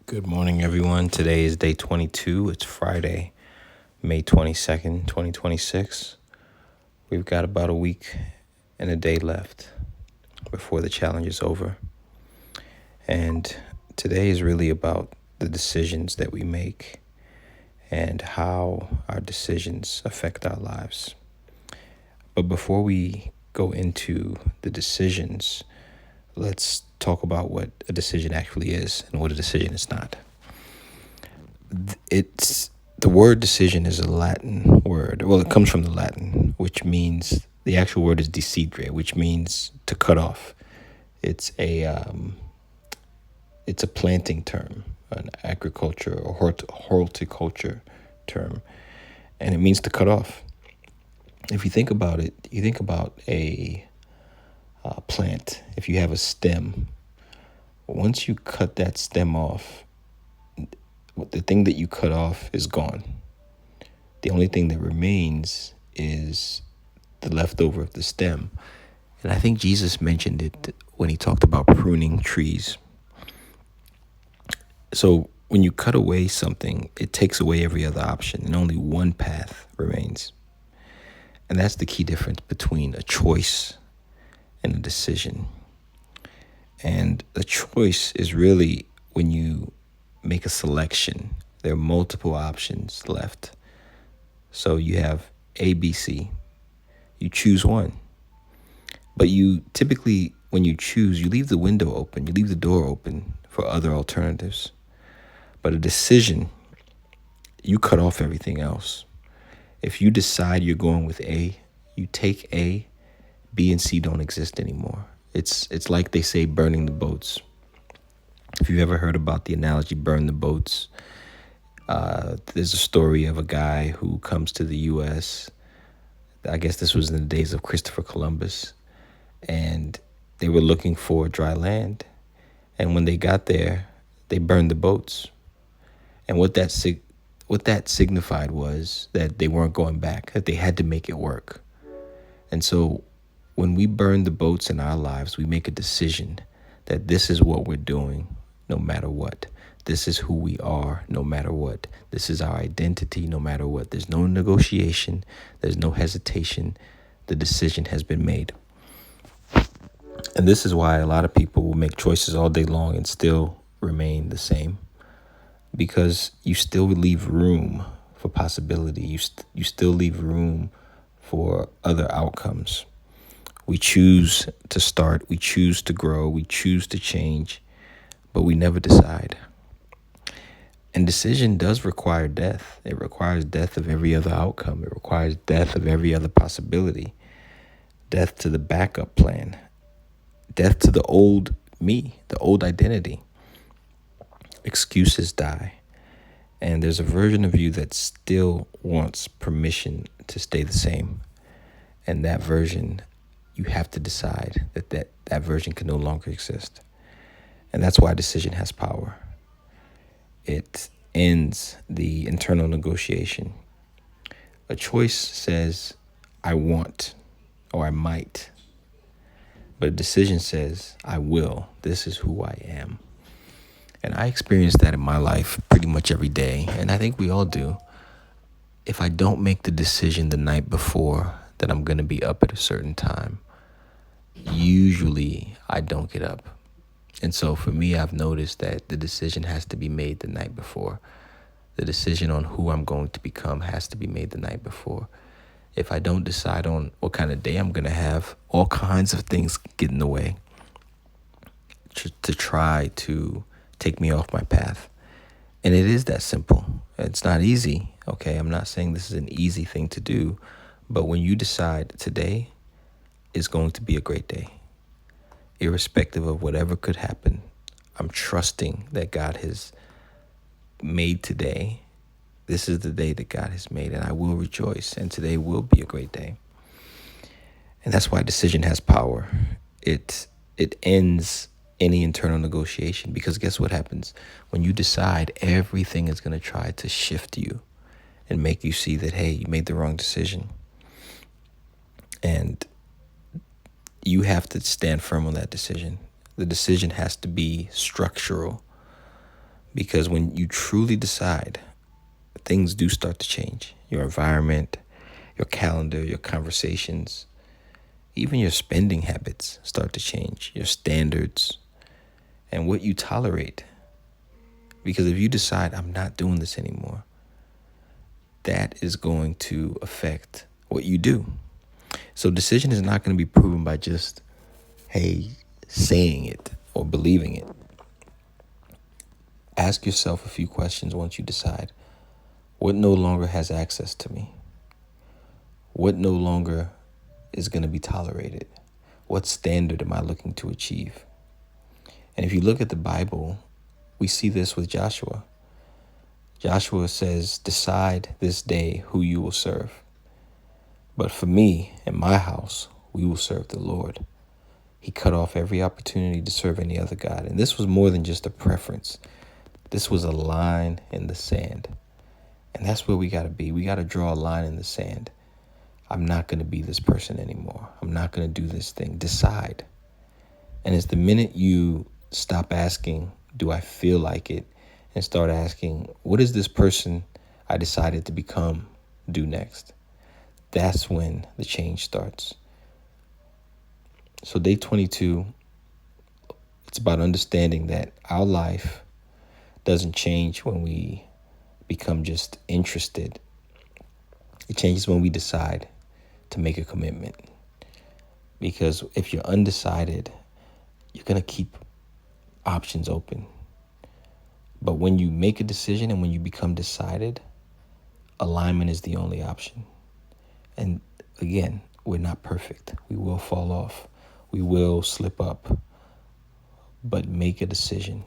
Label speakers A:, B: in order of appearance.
A: Good morning, everyone. Today is day 22. It's Friday, May 22nd, 2026. We've got about a week and a day left before the challenge is over. And today is really about the decisions that we make and how our decisions affect our lives. But before we go into the decisions, let's talk about what a decision actually is and what a decision is not. The word decision is a Latin word. Well, it comes from the Latin, which means the actual word is decidere, which means to cut off. It's a planting term, an agriculture or horticulture term, and it means to cut off. If you think about it, you think about a plant. If you have a stem, once you cut that stem off, the thing that you cut off is gone. The only thing that remains is the leftover of the stem. And I think Jesus mentioned it when he talked about pruning trees. So when you cut away something, it takes away every other option, and only one path remains. And that's the key difference between a choice and a decision. And a choice is really when you make a selection. There are multiple options left. So you have A, B, C. You choose one. But you typically, when you choose, you leave the window open. You leave the door open for other alternatives. But a decision, you cut off everything else. If you decide you're going with A, you take A, B and C don't exist anymore. It's like they say burning the boats. If you've ever heard about the analogy burn the boats, there's a story of a guy who comes to the U.S. I guess this was in the days of Christopher Columbus, and they were looking for dry land. And when they got there, they burned the boats. And what that signified was that they weren't going back, that they had to make it work. And so when we burn the boats in our lives, we make a decision that this is what we're doing no matter what. This is who we are no matter what. This is our identity no matter what. There's no negotiation. There's no hesitation. The decision has been made. And this is why a lot of people will make choices all day long and still remain the same. Because you still leave room for possibility. You still leave room for other outcomes. We choose to start, we choose to grow, we choose to change, but we never decide. And decision does require death. It requires death of every other outcome. It requires death of every other possibility. Death to the backup plan. Death to the old me, the old identity. Excuses die. And there's a version of you that still wants permission to stay the same. And that version, you have to decide that version can no longer exist. And that's why decision has power. It ends the internal negotiation. A choice says, I want, or I might. But a decision says, I will. This is who I am. And I experience that in my life pretty much every day. And I think we all do. If I don't make the decision the night before that I'm going to be up at a certain time, usually I don't get up. And so for me, I've noticed that the decision has to be made the night before. The decision on who I'm going to become has to be made the night before. If I don't decide on what kind of day I'm going to have, all kinds of things get in the way to try to take me off my path. And it is that simple. It's not easy, okay? I'm not saying this is an easy thing to do, but when you decide today is going to be a great day, irrespective of whatever could happen, I'm trusting that God has made today. This is the day that God has made, and I will rejoice, and today will be a great day. And that's why decision has power. It ends any internal negotiation, because guess what happens? When you decide, everything is going to try to shift you and make you see that, hey, you made the wrong decision. And you have to stand firm on that decision. The decision has to be structural. Because when you truly decide, things do start to change. Your environment, your calendar, your conversations, even your spending habits start to change, your standards, and what you tolerate. Because if you decide, I'm not doing this anymore, that is going to affect what you do. So decision is not going to be proven by just, hey, saying it or believing it. Ask yourself a few questions once you decide. What no longer has access to me? What no longer is going to be tolerated? What standard am I looking to achieve? And if you look at the Bible, we see this with Joshua. Joshua says, decide this day who you will serve. But for me and my house, we will serve the Lord. He cut off every opportunity to serve any other God. And this was more than just a preference. This was a line in the sand. And that's where we got to be. We got to draw a line in the sand. I'm not going to be this person anymore. I'm not going to do this thing. Decide. And it's the minute you stop asking, do I feel like it? And start asking, what is this person I decided to become do next? That's when the change starts. So day 22, it's about understanding that our life doesn't change when we become just interested. It changes when we decide to make a commitment. Because if you're undecided, you're going to keep options open. But when you make a decision and when you become decided, alignment is the only option. And again, we're not perfect. We will fall off. We will slip up. But make a decision.